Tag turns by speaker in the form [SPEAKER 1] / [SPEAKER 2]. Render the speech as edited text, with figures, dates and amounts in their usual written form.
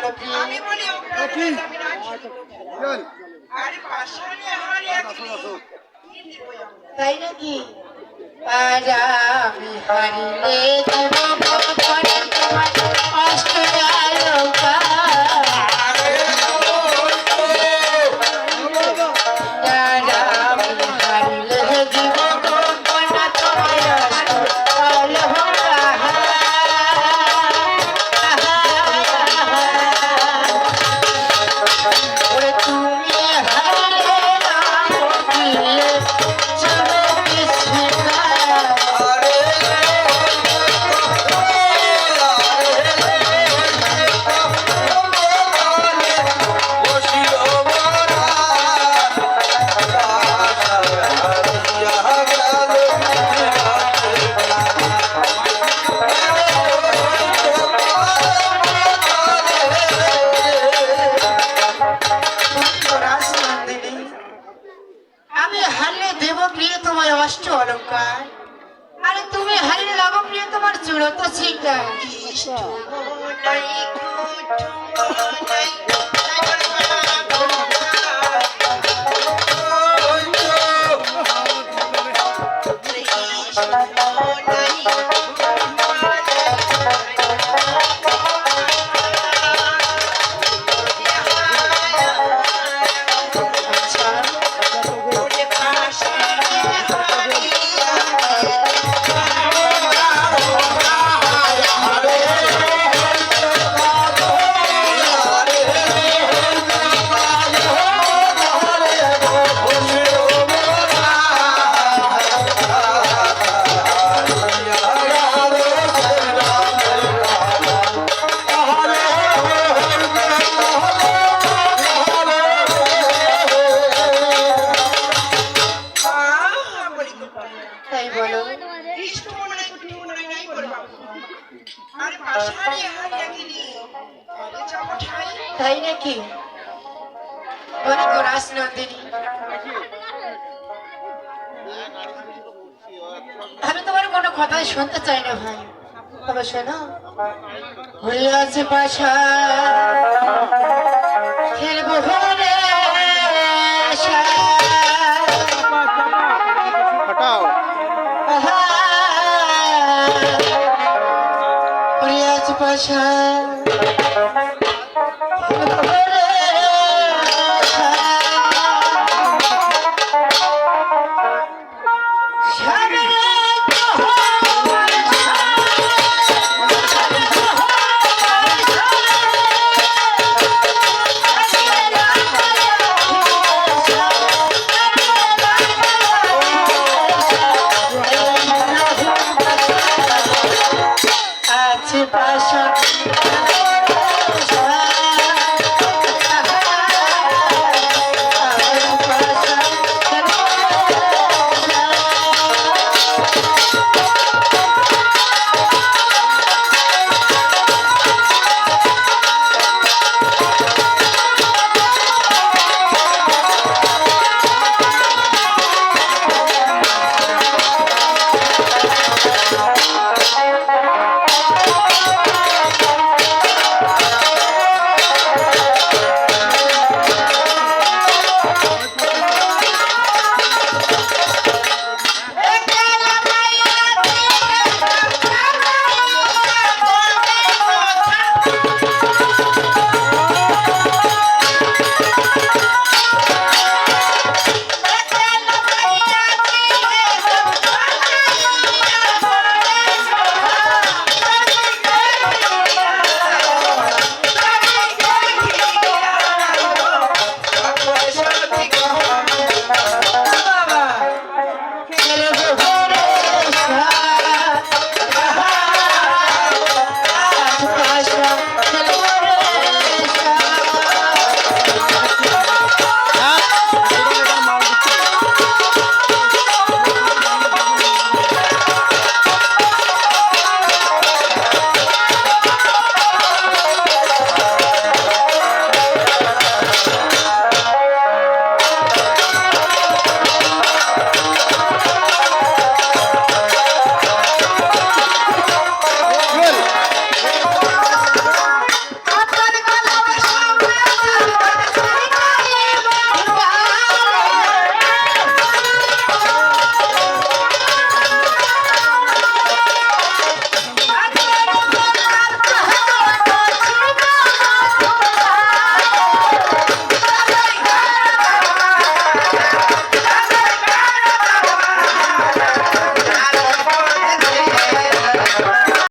[SPEAKER 1] বলো কি?
[SPEAKER 2] আমি বলি
[SPEAKER 3] কি?
[SPEAKER 2] আমি নাচি।
[SPEAKER 3] চল
[SPEAKER 2] আরে পাশানি হারি একলি। কি দিব আমরা?
[SPEAKER 1] তাই নাকি? আর আমি হারিলে দেব ভগবান তোমার অষ্ট অলঙ্কার। আর আমি হারিলে দেব ভগবান তোমার অষ্ট অলঙ্কার। ওরে তুমি হারিলে নাম দিয়ে চলো বিস্মৃতার। রাজনন্দিনী, আমি হারিয়ে দেব প্রিয় তোমার অষ্ট অলঙ্কার, আরে তুমি হারিয়ে লাভ প্রিয় তোমার চূড়ান্ত চিন্তা। তাই বলো। তাই নাকি? বলো গো রাজনন্দিনী, আমি তোমার কোনো কথাই শুনতে চাই না ভাই, তবে শোনো। হয়ে আছে পাশা খেলবো হলে
[SPEAKER 3] হটাও
[SPEAKER 1] হয়ে আছে পাশা